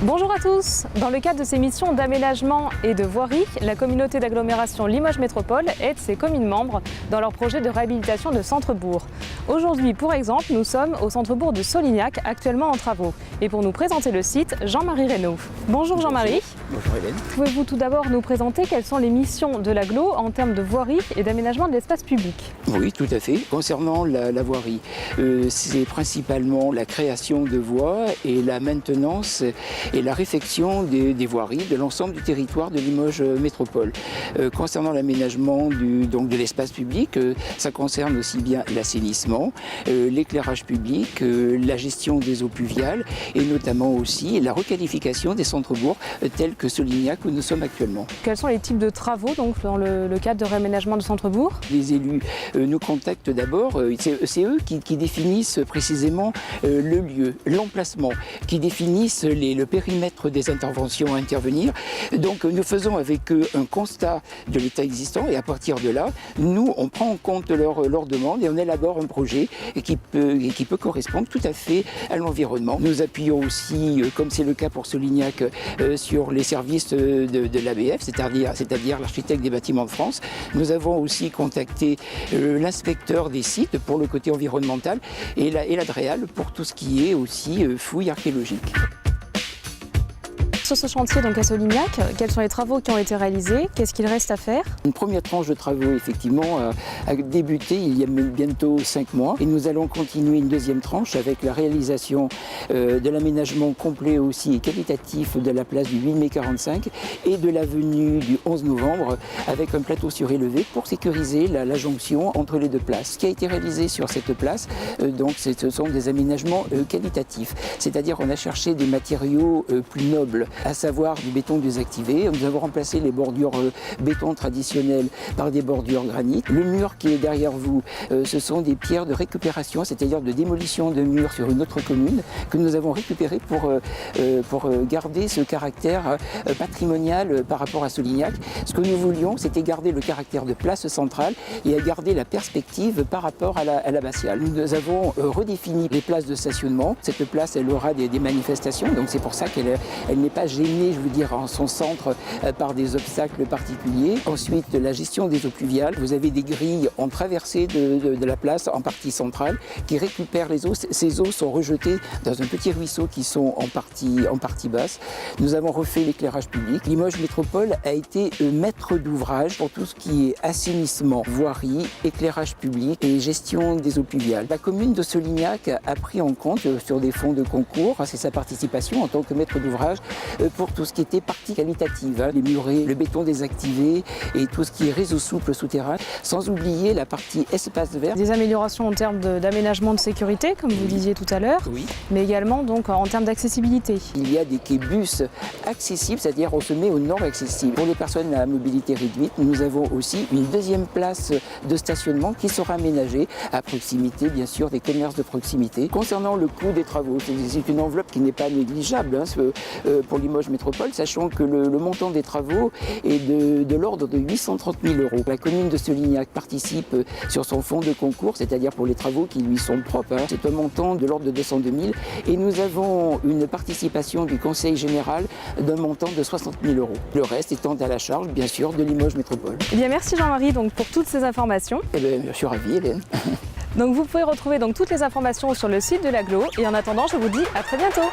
Bonjour à tous. Dans le cadre de ses missions d'aménagement et de voirie, la communauté d'agglomération Limoges Métropole aide ses communes membres dans leur projet de réhabilitation de centre-bourg. Aujourd'hui, pour exemple, nous sommes au centre-bourg de Solignac, actuellement en travaux. Et pour nous présenter le site, Jean-Marie Reynaud. Bonjour Jean-Marie. Bonjour Hélène. Pouvez-vous tout d'abord nous présenter quelles sont les missions de l'agglo en termes de voirie et d'aménagement de l'espace public? Oui, tout à fait. Concernant la voirie, c'est principalement la création de voies et la maintenance et la réfection des voiries de l'ensemble du territoire de Limoges Métropole. Concernant l'aménagement de l'espace public, ça concerne aussi bien l'assainissement, l'éclairage public, la gestion des eaux pluviales et notamment aussi la requalification des centres-bourgs tels que Solignac où nous sommes actuellement. Quels sont les types de travaux donc, dans le cadre de réaménagement de centre-bourg? Les élus nous contactent d'abord, c'est eux qui définissent précisément le lieu, l'emplacement, qui définissent le périmètre des interventions à intervenir. Donc nous faisons avec eux un constat de l'état existant et à partir de là, nous on prend en compte leur demande et on élabore un projet qui peut correspondre tout à fait à l'environnement. Nous appuyons aussi, comme c'est le cas pour Solignac, sur les services de l'ABF, c'est-à-dire l'architecte des bâtiments de France. Nous avons aussi contacté l'inspecteur des sites pour le côté environnemental et l'ADREAL pour tout ce qui est aussi fouilles archéologiques. Sur ce chantier donc à Solignac, quels sont les travaux qui ont été réalisés? Qu'est-ce qu'il reste à faire? Une première tranche de travaux effectivement a débuté il y a bientôt 5 mois et nous allons continuer une deuxième tranche avec la réalisation de l'aménagement complet aussi et qualitatif de la place du 8 mai 45 et de l'avenue du 11 novembre avec un plateau surélevé pour sécuriser la jonction entre les deux places. Ce qui a été réalisé sur cette place, donc ce sont des aménagements qualitatifs, c'est-à-dire on a cherché des matériaux plus nobles, à savoir du béton désactivé. Nous avons remplacé les bordures béton traditionnelles par des bordures granit. Le mur qui est derrière vous, ce sont des pierres de récupération, c'est-à-dire de démolition de murs sur une autre commune que nous avons récupéré pour garder ce caractère patrimonial par rapport à Solignac. Ce que nous voulions, c'était garder le caractère de place centrale et à garder la perspective par rapport à l'abbatiale. Nous avons redéfini les places de stationnement. Cette place, elle aura des manifestations, donc c'est pour ça qu'elle n'est pas gênée, je veux dire, en son centre par des obstacles particuliers. Ensuite, la gestion des eaux pluviales. Vous avez des grilles en traversée de la place en partie centrale qui récupèrent les eaux. Ces eaux sont rejetées dans un petit ruisseau qui sont en partie basse. Nous avons refait l'éclairage public. Limoges Métropole a été maître d'ouvrage pour tout ce qui est assainissement, voirie, éclairage public et gestion des eaux pluviales. La commune de Solignac a pris en compte sur des fonds de concours, c'est sa participation en tant que maître d'ouvrage, pour tout ce qui était partie qualitative, les murets, le béton désactivé et tout ce qui est réseau souple souterrain, sans oublier la partie espace vert. Des améliorations en termes d'aménagement de sécurité, comme vous disiez tout à l'heure, oui, mais également donc en termes d'accessibilité. Il y a des quais bus accessibles, c'est-à-dire on se met aux normes accessibles. Pour les personnes à mobilité réduite, nous avons aussi une deuxième place de stationnement qui sera aménagée à proximité, bien sûr, des commerces de proximité. Concernant le coût des travaux, c'est une enveloppe qui n'est pas négligeable pour Limoges Métropole, sachant que le montant des travaux est de l'ordre de 830 000 €. La commune de Solignac participe sur son fonds de concours, c'est-à-dire pour les travaux qui lui sont propres. C'est un montant de l'ordre de 202 000 et nous avons une participation du Conseil général d'un montant de 60 000 €. Le reste étant à la charge, bien sûr, de Limoges Métropole. Eh bien, merci Jean-Marie donc pour toutes ces informations. Eh bien, je suis ravi, Hélène. Donc vous pouvez retrouver donc toutes les informations sur le site de l'agglo et en attendant, je vous dis à très bientôt.